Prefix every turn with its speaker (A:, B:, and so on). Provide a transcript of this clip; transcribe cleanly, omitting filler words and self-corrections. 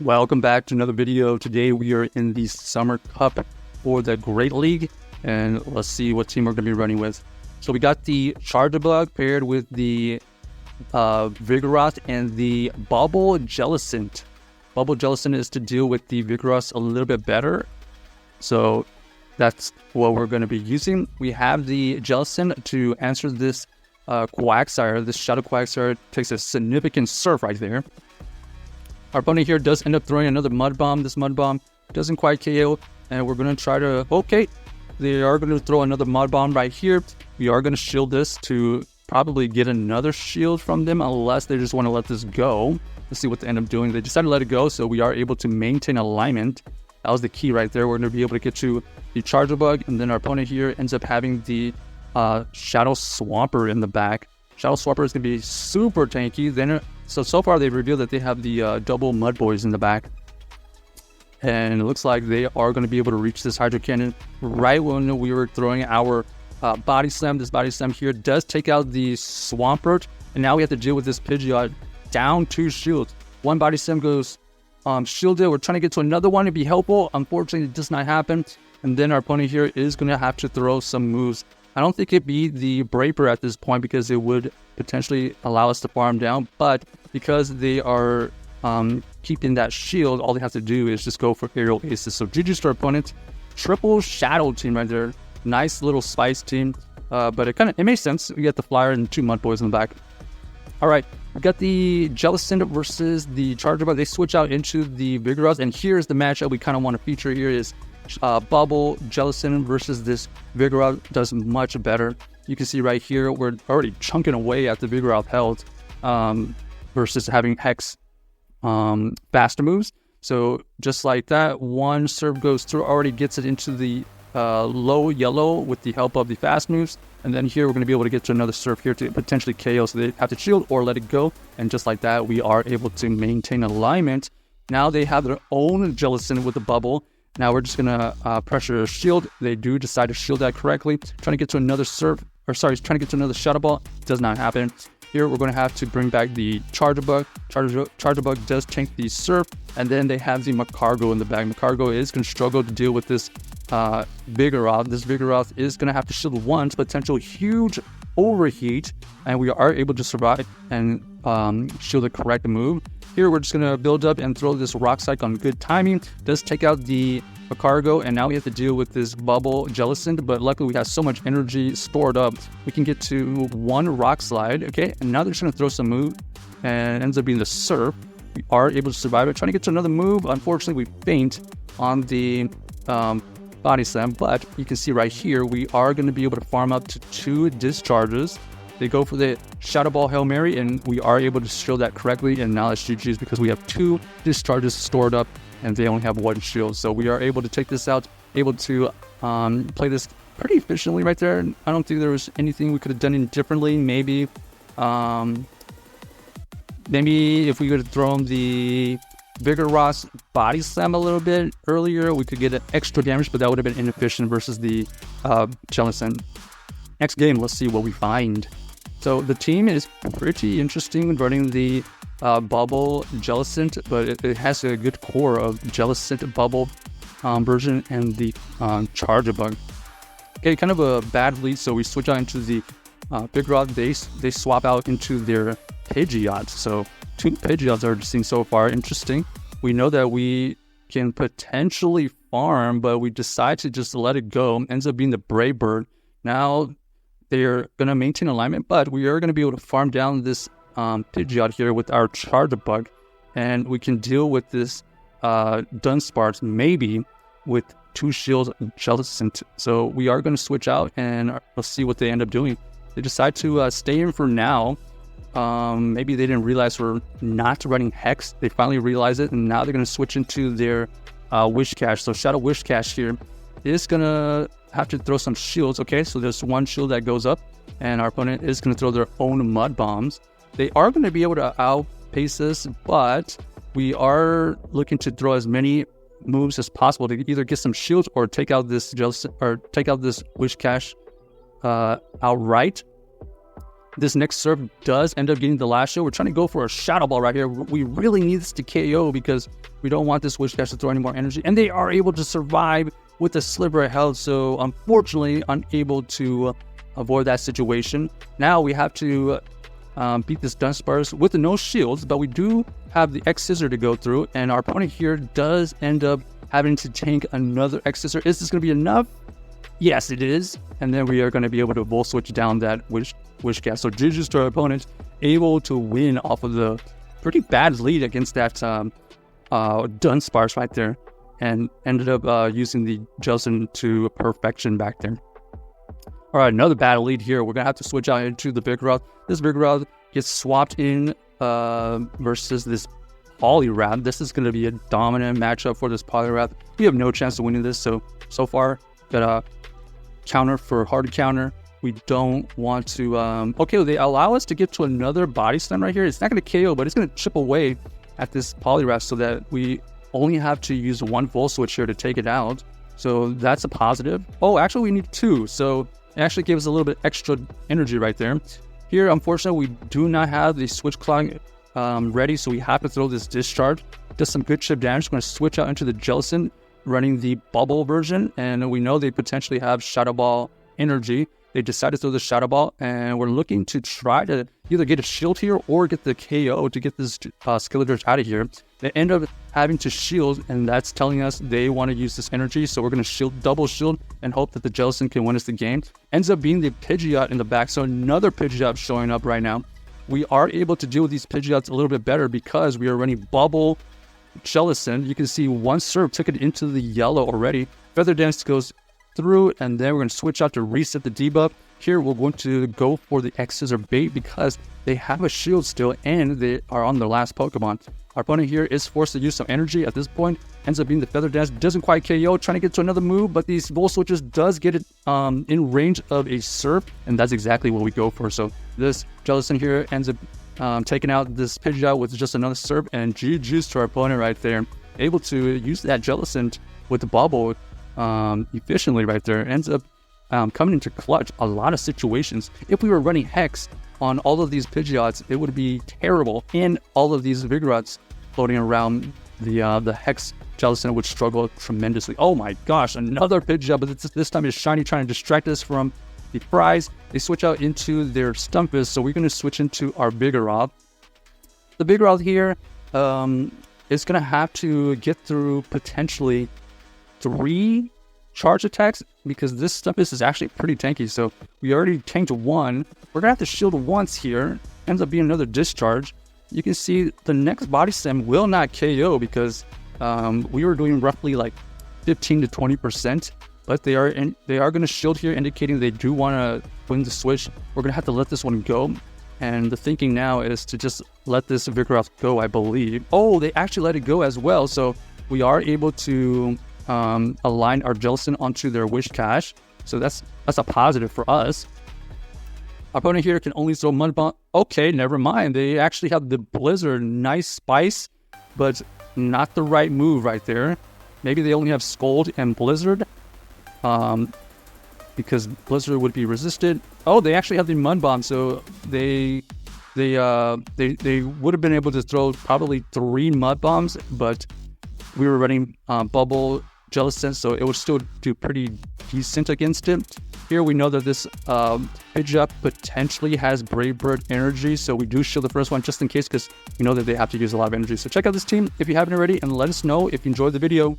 A: Welcome back to another video. Today we are in the Summer Cup for the Great League, and let's see what team we're going to be running with. So we got the Charjabug paired with the Vigoroth and the Bubble Jellicent. Bubble Jellicent is to deal with the Vigoroth a little bit better, so that's what we're going to be using. We have the Jellicent to answer this Quagsire. This Shadow Quagsire takes a significant surf right there. Our opponent here does end up throwing another Mud Bomb. This Mud Bomb doesn't quite KO, and we're going to try to... Okay, they are going to throw another Mud Bomb right here. We are going to shield this to probably get another shield from them, unless they just want to let this go. Let's see what they end up doing. They decided to let it go, so we are able to maintain alignment. That was the key right there. We're going to be able to get to the Charjabug, and then our opponent here ends up having the Shadow Swampert in the back. Shadow Swampert is going to be super tanky. Then, so far they've revealed that they have the double Mud Boys in the back. And it looks like they are going to be able to reach this Hydro Cannon right when we were throwing our Body Slam. This Body Slam here does take out the Swampert. And now we have to deal with this Pidgeot down 2 shields. One Body Slam goes shielded. We're trying to get to another one to be helpful. Unfortunately, it does not happen. And then our opponent here is going to have to throw some moves. I don't think it'd be the Braper at this point because it would potentially allow us to farm down. But because they are keeping that shield, all they have to do is just go for aerial aces. So GG's to our opponent. Triple Shadow team right there. Nice little spice team. But it makes sense. We got the Flyer and 2 Mud Boys in the back. All right. We got the Jellicent versus the Charjabug. They switch out into the Vigoroth. And here's the matchup we kind of want to feature here is Bubble Jellicent versus this Vigoroth. Does much better. You can see right here we're already chunking away at the Vigoroth health versus having Hex faster moves. So just like that, one serve goes through, already gets it into the low yellow with the help of the fast moves. And then here we're going to be able to get to another serve here to potentially KO. So they have to shield or let it go. And just like that, we are able to maintain alignment. Now they have their own Jellicent with the bubble. Now we're just going to pressure a shield. They do decide to shield that correctly. Trying to get to another serve, trying to get to another Shadow Ball. Does not happen. Here we're going to have to bring back the Charjabug. Charjabug does tank the surf. And then they have the Magcargo in the back. Magcargo is going to struggle to deal with this Vigoroth. This Vigoroth is going to have to shield once. Potential huge overheat. And we are able to survive and shield the correct move. Here we're just going to build up and throw this Rock Psych on good timing. Does take out the Magcargo, and now we have to deal with this Bubble Jellicent, but luckily we have so much energy stored up. We can get to 1 Rock Slide, okay? And now they're just going to throw some move, and it ends up being the Surf. We are able to survive it. Trying to get to another move. Unfortunately, we faint on the Body Slam, but you can see right here, we are going to be able to farm up to 2 discharges. They go for the Shadow Ball Hail Mary, and we are able to shield that correctly. And now it's GG's because we have 2 discharges stored up, and they only have 1 shield. So we are able to take this out, able to play this pretty efficiently right there. I don't think there was anything we could have done differently. Maybe if we could have thrown the Vigoroth Body Slam a little bit earlier, we could get an extra damage, but that would have been inefficient versus the Jellicent. Next game, let's see what we find. So the team is pretty interesting running the Bubble Jellicent, but it has a good core of Jellicent Bubble version and the Charjabug. Okay, kind of a bad lead, so we switch out into the Vigoroth. They swap out into their Pidgeot. So 2 Pidgeots are seen so far. Interesting. We know that we can potentially farm, but we decide to just let it go. Ends up being the Brave Bird. Now they're going to maintain alignment, but we are going to be able to farm down this Pidgeot here with our Charjabug, and we can deal with this Dunsparce maybe with 2 shields Jellicent. So we are going to switch out, and let's see what they end up doing. They decide to stay in for now. Maybe they didn't realize we're not running Hex. They finally realize it, and now they're going to switch into their Wish Cache. So Shadow Wish Cache here is going to have to throw some shields. Okay, so there's 1 shield that goes up, and our opponent is going to throw their own Mud Bombs. They are going to be able to outpace us, but we are looking to throw as many moves as possible to either get some shields or take out this Wish Cache outright. this next serve does end up getting the last show, we're trying to go for a Shadow Ball right here. We really need this to KO because we don't want this Wish Cash to throw any more energy. And they are able to survive with a sliver of health, so unfortunately unable to avoid that situation. Now we have to beat this Dunsparce with no shields, but we do have the X Scissor to go through, and our opponent here does end up having to tank another X Scissor. Is this going to be enough? Yes, it is. And then we are going to be able to Volt Switch down that Wish Cash. So GG's to our opponent, able to win off of the pretty bad lead against that Dunsparce right there, and ended up using the Jellicent to perfection back there. All right, another bad lead here. We're going to have to switch out into the Vigoroth. This Vigoroth gets swapped in versus this Poliwrath. This is going to be a dominant matchup for this Poliwrath. We have no chance of winning this, so far, got a counter for hard counter. We don't want to... okay, they allow us to get to another Body Slam right here. It's not going to KO, but it's going to chip away at this Poliwrath so that we only have to use one Volt Switch here to take it out. So that's a positive. Oh, actually, we need two, so it actually gave us a little bit extra energy right there. Here, unfortunately, we do not have the Switch Clock ready, so we have to throw this Discharge. Does some good chip damage. We're going to switch out into the Jellicent, running the Bubble version, and we know they potentially have Shadow Ball energy. They decided to throw the Shadow Ball, and we're looking to try to either get a shield here or get the KO to get this Skeletor out of here. They end up having to shield, and that's telling us they want to use this energy, so we're going to shield, double shield, and hope that the Jellicent can win us the game. Ends up being the Pidgeot in the back, so another Pidgeot showing up right now. We are able to deal with these Pidgeots a little bit better because we are running Bubble Jellicent. You can see one serve took it into the yellow already. Feather Dance goes through, and then we're going to switch out to reset the debuff. Here we're going to go for the X Scissor bait because they have a shield still and they are on their last Pokemon. Our opponent here is forced to use some energy at this point. Ends up being the Feather Dance. Doesn't quite KO, trying to get to another move, but these Volt Switches does get it in range of a Surf, and that's exactly what we go for. So this Jellicent here ends up taking out this Pidgeot with just another Surf, and GG's to our opponent right there. Able to use that Jellicent with the Bubble efficiently right there. Ends up coming into clutch a lot of situations. If we were running Hex on all of these Pidgeots, it would be terrible, and all of these Vigoroths floating around the Hex Jellicent would struggle tremendously. Oh my gosh, another Pidgeot, but this time it's Shiny trying to distract us from the prize. They switch out into their Stumpus, so we're going to switch into our Vigoroth. The Vigoroth here is going to have to get through potentially 3 charge attacks because this Stumpus is actually pretty tanky. So we already tanked one. We're going to have to shield once here. Ends up being another Discharge. You can see the next Body Slam will not KO because we were doing roughly like 15 to 20%, but they are going to shield here, indicating they do want to win the switch. We're going to have to let this one go. And the thinking now is to just let this Vigoroth go, I believe. Oh, they actually let it go as well. So we are able to align our Jellicent onto their Wish Cache. So that's a positive for us. Our opponent here can only throw Mud Bomb. Okay, never mind. They actually have the Blizzard. Nice spice, but not the right move right there. Maybe they only have Scold and Blizzard. Because Blizzard would be resisted. Oh, they actually have the Mud Bomb, so they would have been able to throw probably 3 Mud Bombs, but we were running Bubble Jellicent, so it would still do pretty decent against it. Here we know that this Pidgeot potentially has Brave Bird energy, so we do shield the first one just in case, because we know that they have to use a lot of energy. So check out this team if you haven't already, and let us know if you enjoyed the video.